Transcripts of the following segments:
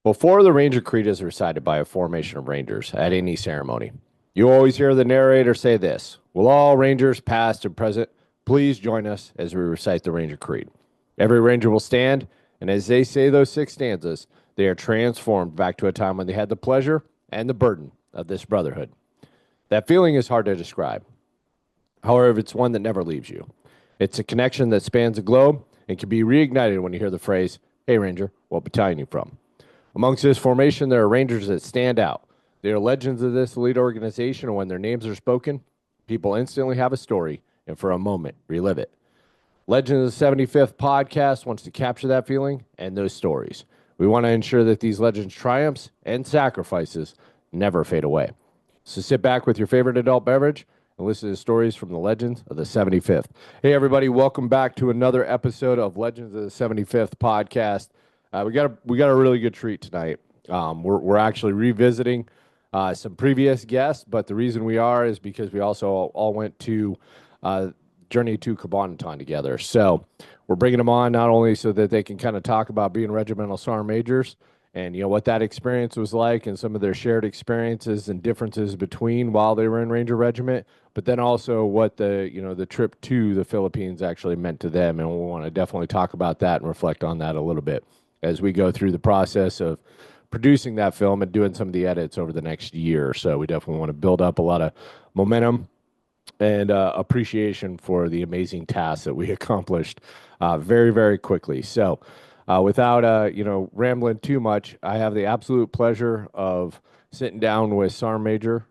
Before the Ranger Creed is recited by a formation of Rangers at any ceremony, you always hear the narrator say this: "Will all Rangers, past and present, please join us as we recite the Ranger Creed?" Every Ranger will stand, and as they say those six stanzas, they are transformed back to a time when they had the pleasure and the burden of this brotherhood. That feeling is hard to describe. However, it's one that never leaves you. It's a connection that spans the globe and can be reignited when you hear the phrase, "Hey, Ranger, what battalion you from?" Amongst this formation, there are Rangers that stand out. They are legends of this elite organization, and when their names are spoken, people instantly have a story and for a moment relive it. Legend of the 75th podcast wants to capture that feeling and those stories. We want to ensure that these legends' triumphs and sacrifices never fade away. So sit back with your favorite adult beverage and listen to stories from the legends of the 75th. Hey, everybody, welcome back to another episode of Legends of the 75th podcast. We got a really good treat tonight. We're actually revisiting some previous guests, but the reason we are is because we also all went to Journey to Cabanton together. So we're bringing them on not only so that they can kind of talk about being regimental sergeant majors and what that experience was like and some of their shared experiences and differences between while they were in Ranger Regiment, but then also what the trip to the Philippines actually meant to them, and we want to definitely talk about that and reflect on that a little bit as we go through the process of producing that film and doing some of the edits over the next year or so. We definitely want to build up a lot of momentum and appreciation for the amazing tasks that we accomplished very, very quickly. So, without rambling too much, I have the absolute pleasure of sitting down with Sergeant Major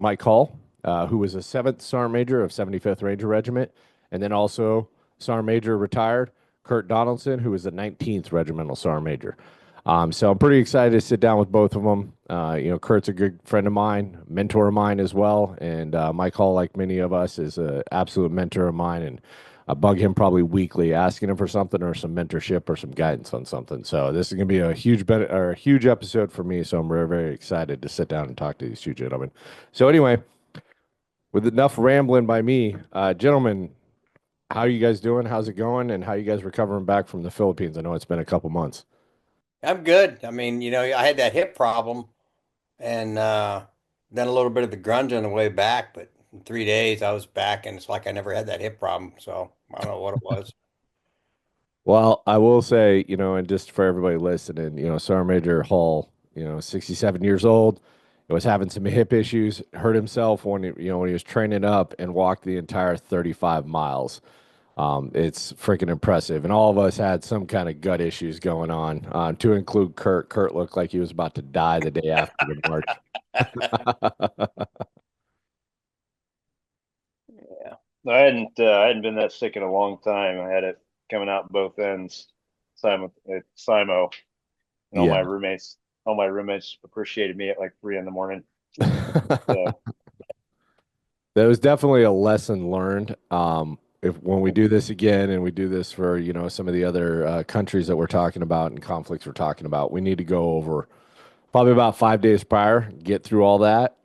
Mike Hall, who was a 7th Sergeant Major of 75th Ranger Regiment, and then also Sergeant Major retired Curt Donaldson, who was the 19th Regimental Sergeant Major. So I'm pretty excited to sit down with both of them. Kurt's a good friend of mine, mentor of mine as well, and Mike Hall, like many of us, is an absolute mentor of mine, and I bug him probably weekly, asking him for something or some mentorship or some guidance on something. So this is going to be a huge episode for me. So I'm very, very excited to sit down and talk to these two gentlemen. So anyway, with enough rambling by me, gentlemen, how are you guys doing? How's it going? And how you guys recovering back from the Philippines? I know it's been a couple months. I'm good. I mean, I had that hip problem and then a little bit of the grunge on the way back, but in 3 days I was back and it's like I never had that hip problem. So I don't know what it was. Well, I will say, and just for everybody listening, Sergeant Major Hall, 67 years old, was having some hip issues, hurt himself when he was training up and walked the entire 35 miles. It's freaking impressive. And all of us had some kind of gut issues going on, to include Curt. Curt looked like he was about to die the day after the march. Yeah. I hadn't been that sick in a long time. I had it coming out both ends, Simo, and all Yeah. my roommates appreciated me at like 3 in the morning. So That was definitely a lesson learned. If when we do this again and we do this for, some of the other countries that we're talking about and conflicts we're talking about, we need to go over probably about 5 days prior, get through all that.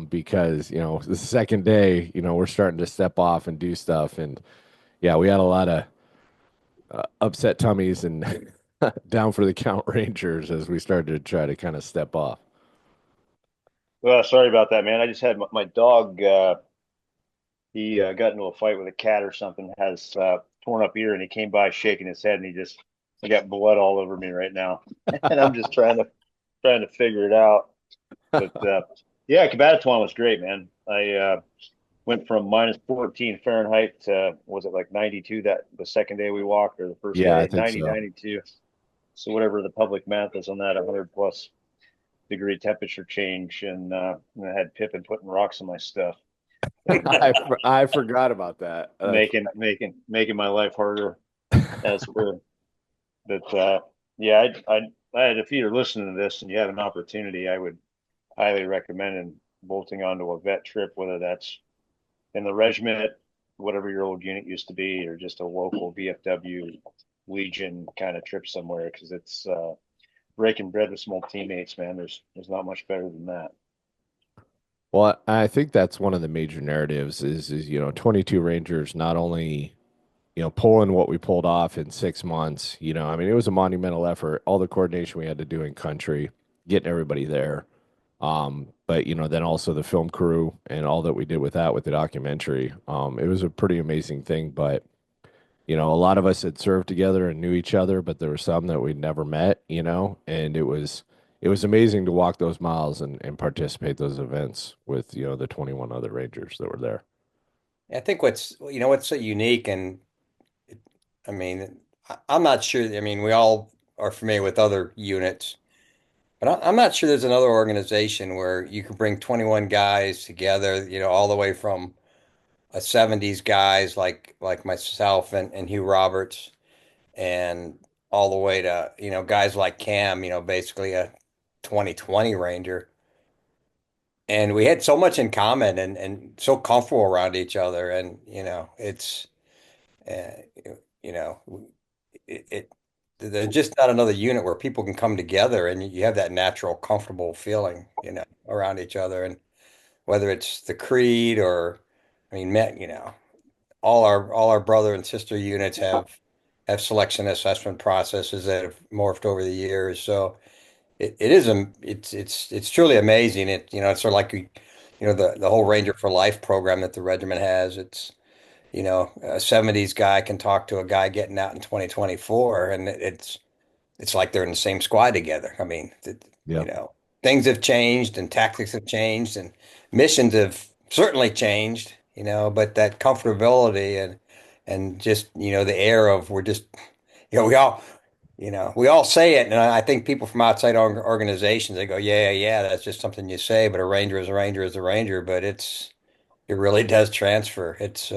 Because, the second day, we're starting to step off and do stuff. And yeah, we had a lot of upset tummies and down for the count Rangers as we started to try to kind of step off. well, sorry about that, man. I just had my dog. He got into a fight with a cat or something. Has torn up ear, and he came by shaking his head, and I got blood all over me right now, and I'm just trying to figure it out. But yeah, Cabanatuan was great, man. I went from minus 14 Fahrenheit to, was it like 92 that the second day we walked, or the first Yeah, I day? think 90, so. 92. So whatever the public math is on that, 100 plus degree temperature change. And I had Pippin putting rocks in my stuff, I forgot about that. making my life harder as we're, but yeah, I had, if you're listening to this and you have an opportunity, I would highly recommend bolting onto a vet trip, whether that's in the regiment, whatever your old unit used to be, or just a local VFW Legion kind of trip somewhere, because it's breaking bread with some old teammates, man. There's not much better than that. Well, I think that's one of the major narratives is 22 Rangers not only pulling what we pulled off in 6 months, I mean, it was a monumental effort. All the coordination we had to do in country, getting everybody there. But then also the film crew and all that we did with that with the documentary. It was a pretty amazing thing. But a lot of us had served together and knew each other, but there were some that we'd never met, and it was amazing to walk those miles and participate those events with, the 21 other Rangers that were there. I think what's so unique, and I mean, I'm not sure. I mean, we all are familiar with other units, but I'm not sure there's another organization where you can bring 21 guys together, all the way from a 70s guys like myself and Hugh Roberts, and all the way to, guys like Cam, basically a 2020 Ranger. And we had so much in common and so comfortable around each other. And, it's, uh, you know, it there's just not another unit where people can come together and you have that natural, comfortable feeling, around each other. And whether it's the Creed or, I mean, all our brother and sister units have selection assessment processes that have morphed over the years. So it is it's truly amazing. It's sort of like the whole Ranger for Life program that the regiment has. It's a 70s guy can talk to a guy getting out in 2024, and it's like they're in the same squad together. I mean, Yeah. things have changed and tactics have changed and missions have certainly changed, but that comfortability and just, the air of we're just, we all say it. And I think people from outside organizations, they go, yeah, yeah, that's just something you say, but a ranger is a ranger is a ranger, but it really does transfer. It's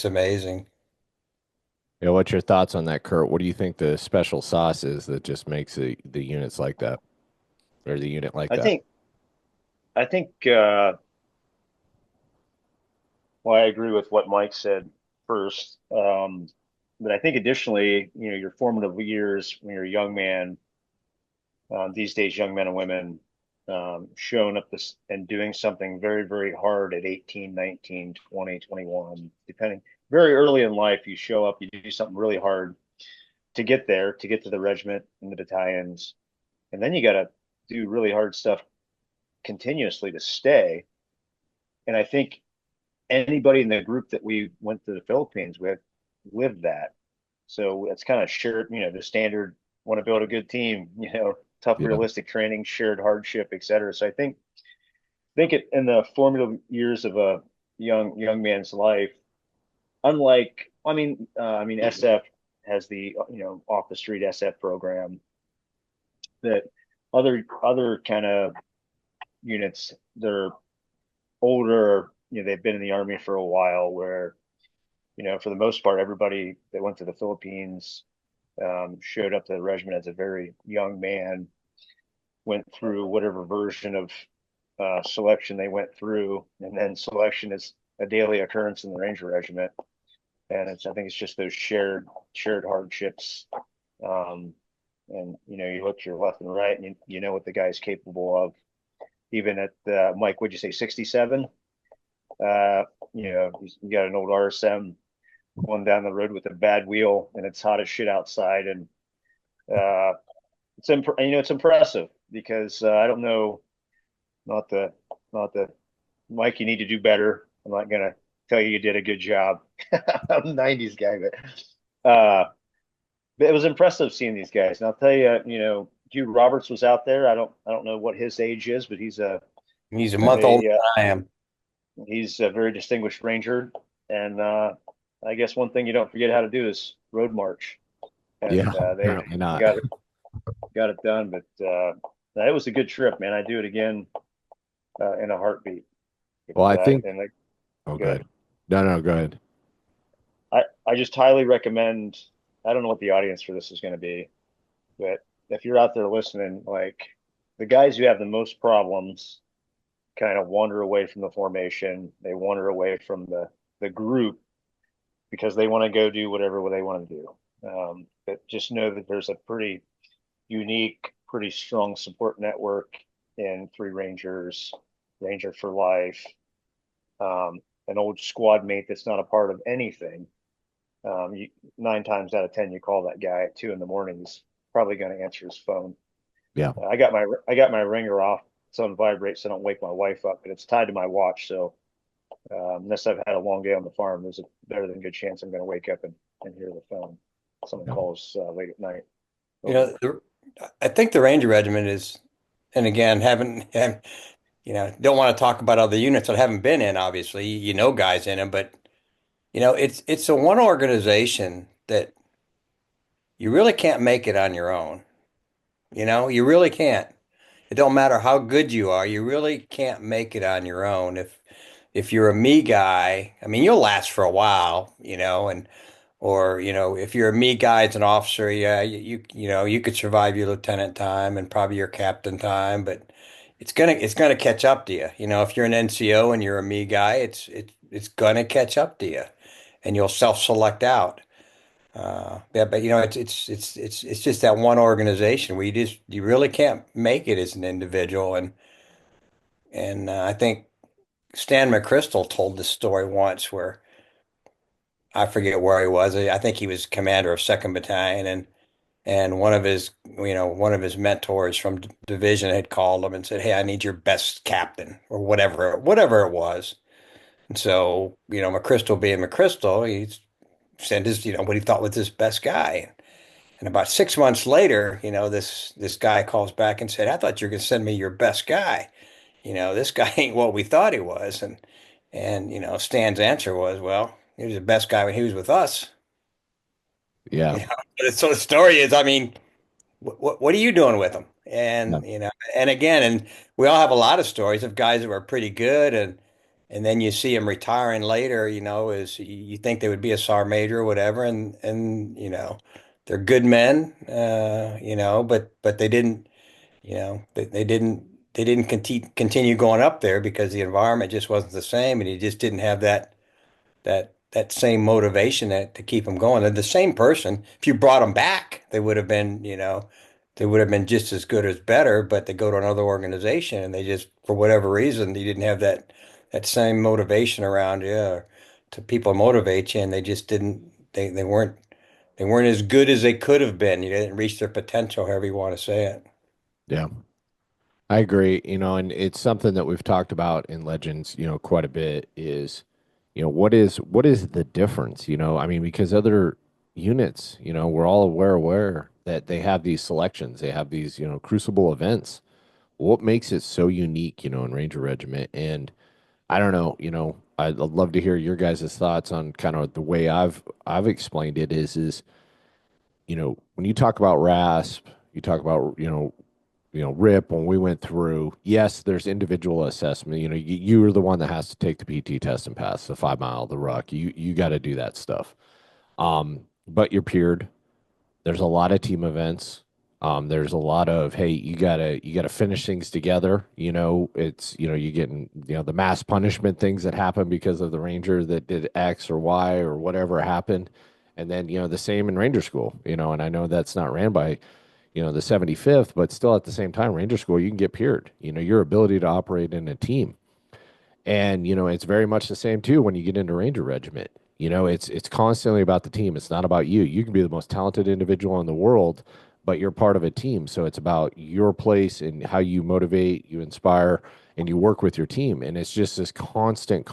amazing. What's your thoughts on that, Kurt? What do you think the special sauce is that just makes the units like that, or the unit like I that? think I think well, I agree with what Mike said first. But I think additionally, your formative years when you're a young man, these days, young men and women, showing up this and doing something very, very hard at 18, 19, 20, 21, depending very early in life, you show up, you do something really hard to get there, to get to the regiment and the battalions. And then you got to do really hard stuff continuously to stay. And I think anybody in the group that we went to the Philippines with lived that. So it's kind of shared, the standard want to build a good team, tough, Yeah. realistic training, shared hardship, et cetera. So I think it in the formative years of a young man's life, unlike, I mean, SF has the off the street SF program that other kind of units, they're older, they've been in the army for a while, where for the most part, everybody that went to the Philippines showed up to the regiment as a very young man, went through whatever version of selection they went through, and then selection is a daily occurrence in the Ranger Regiment, and I think it's just those shared hardships. Um, and you look to your left and right, and you know what the guy's capable of. Even at Mike, would you say 67? Uh, you got an old RSM going down the road with a bad wheel, and it's hot as shit outside, and uh, it's impressive because I don't know, not the not the Mike, you need to do better. I'm not gonna tell you did a good job. I'm a 90s guy, but it was impressive seeing these guys. And I'll tell you, Hugh Roberts was out there. I don't know what his age is, but He's a month older a than I am. he's a very distinguished ranger. And I guess one thing you don't forget how to do is road march. Yeah, And they apparently not. got it done. But it was a good trip, man. I'd do it again in a heartbeat. Well, I think. And like, Oh, good. good. No, no, go ahead. I just highly recommend. I don't know what the audience for this is going to be, but if you're out there listening, like the guys who have the most problems kind of wander away from the formation. They wander away from the group because they want to go do whatever they want to do. But just know that there's a pretty unique, pretty strong support network in Three Rangers, Ranger for Life, an old squad mate that's not a part of anything, You, 9 times out of 10, you call that guy at 2 in the morning, he's probably going to answer his phone. Yeah. I got my ringer off. It's on vibrate, so I don't wake my wife up, but it's tied to my watch. So unless I've had a long day on the farm, there's a better than good chance I'm going to wake up and hear the phone. Someone Yeah. calls late at night. You know, I think the Ranger Regiment is, and again, don't want to talk about other units that I haven't been in, obviously. You know guys in them, but it's a one organization that you really can't make it on your own. You really can't. It don't matter how good you are, you really can't make it on your own. If you're a me guy, I mean, you'll last for a while, and or if you're a me guy as an officer, yeah, you could survive your lieutenant time and probably your captain time, but it's gonna catch up to you. If you're an NCO and you're a me guy, it's gonna catch up to you, and you'll self-select out. Yeah, but it's just that one organization where you really can't make it as an individual, and I think Stan McChrystal told this story once where I forget where he was. I think he was commander of Second Battalion, and one of his mentors from division had called him and said, "Hey, I need your best captain," or whatever it was. And so, McChrystal being McChrystal, he sent his, what he thought was his best guy. And about 6 months later, this guy calls back and said, "I thought you were going to send me your best guy. This guy ain't what we thought he was." And Stan's answer was, "Well, he was the best guy when he was with us." Yeah. You know, so the story is, I mean, what are you doing with them? Yeah. And again, and we all have a lot of stories of guys that were pretty good, and then you see them retiring later. As you think they would be a sergeant major or whatever, and they're good men. But they didn't. They didn't continue going up there because the environment just wasn't the same, and he just didn't have that same motivation to keep them going. They're the same person. If you brought them back, they would have been just as good as better, but they go to another organization and they just, for whatever reason, they didn't have that same motivation around you or to people motivate you, and they just didn't. They weren't as good as they could have been. They didn't reach their potential, however you want to say it. Yeah. I agree, and it's something that we've talked about in Legends, quite a bit is, what is the difference, I mean, because other units, we're all aware that they have these selections, they have these, crucible events. What makes it so unique, in Ranger Regiment? And I don't know, I'd love to hear your guys' thoughts on kind of the way I've explained it is, when you talk about RASP, you talk about, RIP, when we went through, yes, there's individual assessment. You're the one that has to take the PT test and pass the 5 mile, the ruck. You got to do that stuff. But you're peered. There's a lot of team events. There's a lot of, hey, you gotta finish things together. It's you getting the mass punishment things that happen because of the ranger that did X or Y or whatever happened, and then the same in Ranger School. And I know that's not ran by the 75th, but still at the same time, Ranger School, you can get peered. Your ability to operate in a team. And, it's very much the same too when you get into Ranger Regiment. It's constantly about the team. It's not about you. You can be the most talented individual in the world, but you're part of a team. So it's about your place and how you motivate, you inspire, and you work with your team. And it's just this constant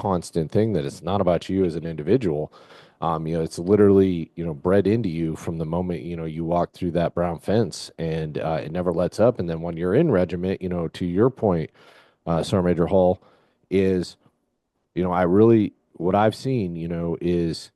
thing that it's not about you as an individual. It's literally, bred into you from the moment, you walk through that brown fence, and it never lets up. And then when you're in regiment, to your point, Sergeant Major Hall, is, what I've seen, is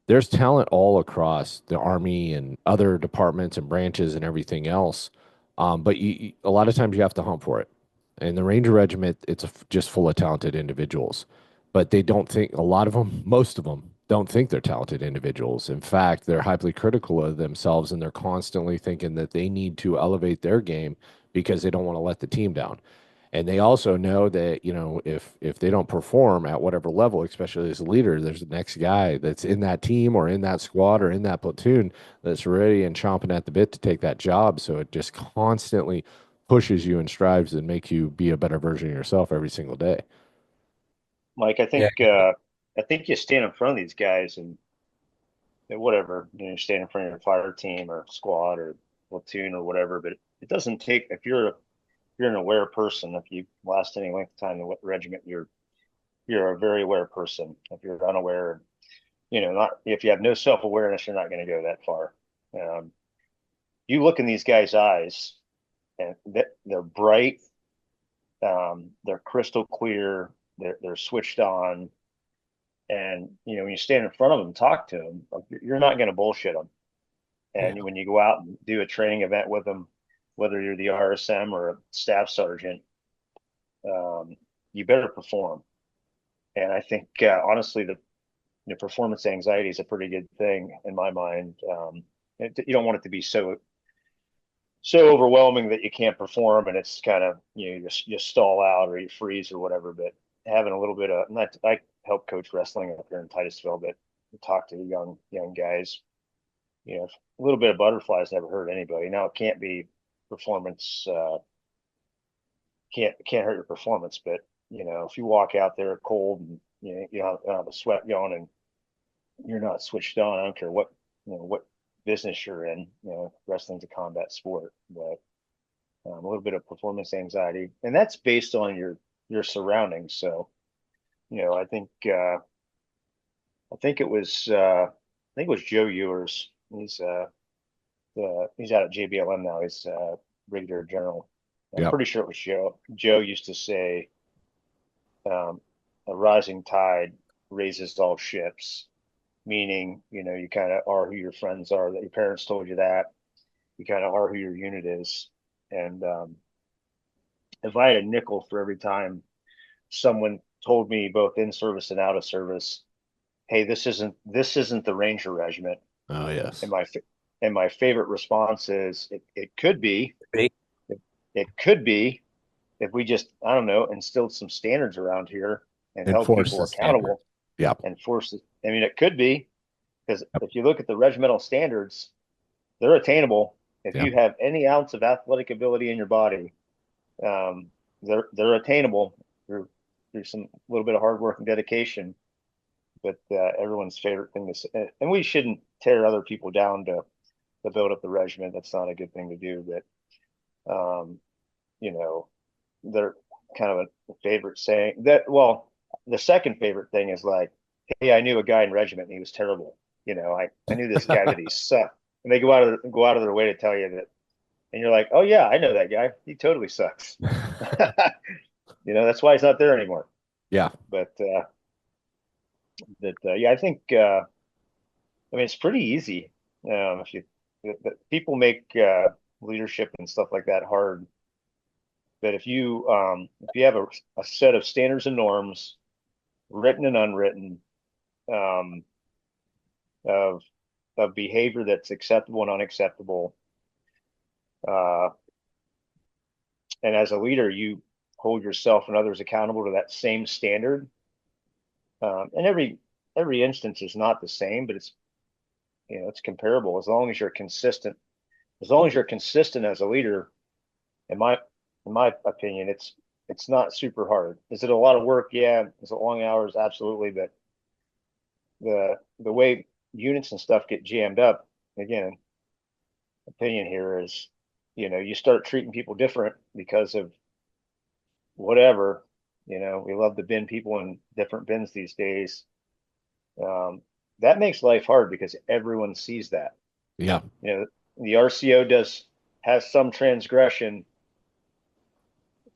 there's talent all across the Army and other departments and branches and everything else. But a lot of times you have to hunt for it. And the Ranger Regiment, it's just full of talented individuals, but they don't think, a lot of them, most of them, don't think they're talented individuals. In fact, they're hyperly critical of themselves, and they're constantly thinking that they need to elevate their game because they don't want to let the team down. And they also know that, if they don't perform at whatever level, especially as a leader, there's the next guy that's in that team or in that squad or in that platoon that's ready and chomping at the bit to take that job. So it just constantly pushes you and strives and make you be a better version of yourself every single day. Mike, I Yeah. think you stand in front of these guys, and whatever, you stand in front of your fire team or squad or platoon or whatever. But it doesn't take, if you're an aware person, if you last any length of time in the regiment, you're a very aware person. If you're unaware, not if you have no self awareness, you're not going to go that far. Um, you look in these guys' eyes, and they're bright, they're crystal clear, they're switched on, and when you stand in front of them and talk to them, you're not going to bullshit them. Yeah. And when you go out and do a training event with them, whether you're the RSM or a staff sergeant, you better perform. And I think honestly, the performance anxiety is a pretty good thing in my mind. You don't want it to be so overwhelming that you can't perform and it's kind of you stall out or you freeze or whatever. But having a little bit of, not I help coach wrestling up here in Titusville, but talk to the young guys. A little bit of butterflies never hurt anybody. Now it can't be performance. Can't hurt your performance, but if you walk out there cold and you don't have a sweat going and you're not switched on, I don't care what business you're in. Wrestling's a combat sport, but a little bit of performance anxiety, and that's based on your surroundings. So, I think it was Joe Ewers. He's out at JBLM now. He's brigadier general. I'm Yep. pretty sure it was Joe. Joe used to say, a rising tide raises all ships, meaning, you kind of are who your friends are, that your parents told you that. You kind of are who your unit is. And if I had a nickel for every time someone told me, both in service and out of service, hey, this isn't the Ranger Regiment. Oh, yes. And my favorite response is, it could be. Be. It could be if we just, I don't know, instilled some standards around here and held Enforce people the accountable. Yep. And force it. I mean, it could be, because if you look at the regimental standards, they're attainable. If Yep. you have any ounce of athletic ability in your body, they're attainable through some little bit of hard work and dedication. But everyone's favorite thing to say, and we shouldn't tear other people down to build up the regiment. That's not a good thing to do. But they're kind of a favorite saying that. Well, the second favorite thing is like, hey, I knew a guy in regiment and he was terrible. I knew this guy, but he sucked. And they go out of their way to tell you that, and you're like, oh yeah, I know that guy. He totally sucks. That's why he's not there anymore. Yeah. But yeah, I think I mean, it's pretty easy. If people make leadership and stuff like that hard. But if you have a set of standards and norms, written and unwritten, of behavior that's acceptable and unacceptable, and as a leader, you hold yourself and others accountable to that same standard. And every instance is not the same, but it's comparable as long as you're consistent. As long as you're consistent as a leader, in my opinion, it's not super hard. Is it a lot of work? Yeah. Is it long hours? Absolutely. But the way units and stuff get jammed up, again, opinion here is, you start treating people different because of whatever. We love to bin people in different bins these days. That makes life hard because everyone sees that. Yeah. The RCO has some transgression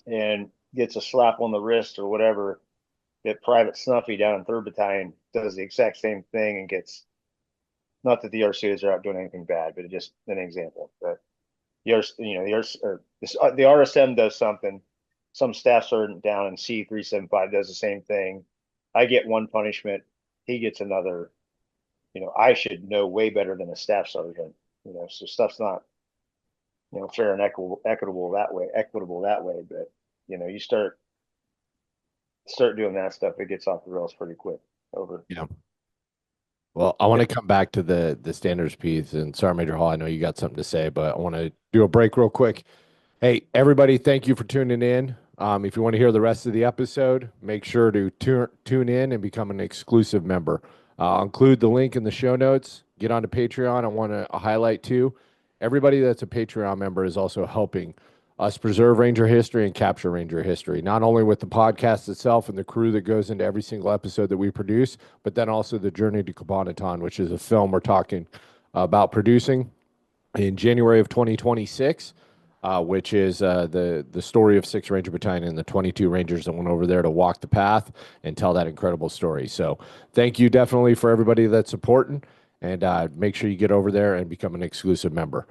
and gets a slap on the wrist or whatever. That Private Snuffy down in 3rd Battalion does the exact same thing and gets, not that the RCOs are out doing anything bad, but it's just an example. But the RSM does something, some staff sergeant down in C375 does the same thing. I get one punishment, he gets another. I should know way better than a staff sergeant. So stuff's not, fair and equitable that way. But you start doing that stuff, it gets off the rails pretty quick. Over. Yeah. Well, I want to come back to the standards piece, and Sergeant Major Hall, I know you got something to say, but I want to do a break real quick. Hey, everybody, thank you for tuning in. If you want to hear the rest of the episode, make sure to tune in and become an exclusive member. I'll include the link in the show notes. get onto Patreon, I want to highlight too, everybody that's a Patreon member is also helping us preserve Ranger history and capture Ranger history, not only with the podcast itself and the crew that goes into every single episode that we produce, but then also the Journey to Kabanaton, which is a film we're talking about producing in January of 2026, which is the story of 6th Ranger Battalion and the 22 Rangers that went over there to walk the path and tell that incredible story. So thank you definitely for everybody that's supporting, and make sure you get over there and become an exclusive member.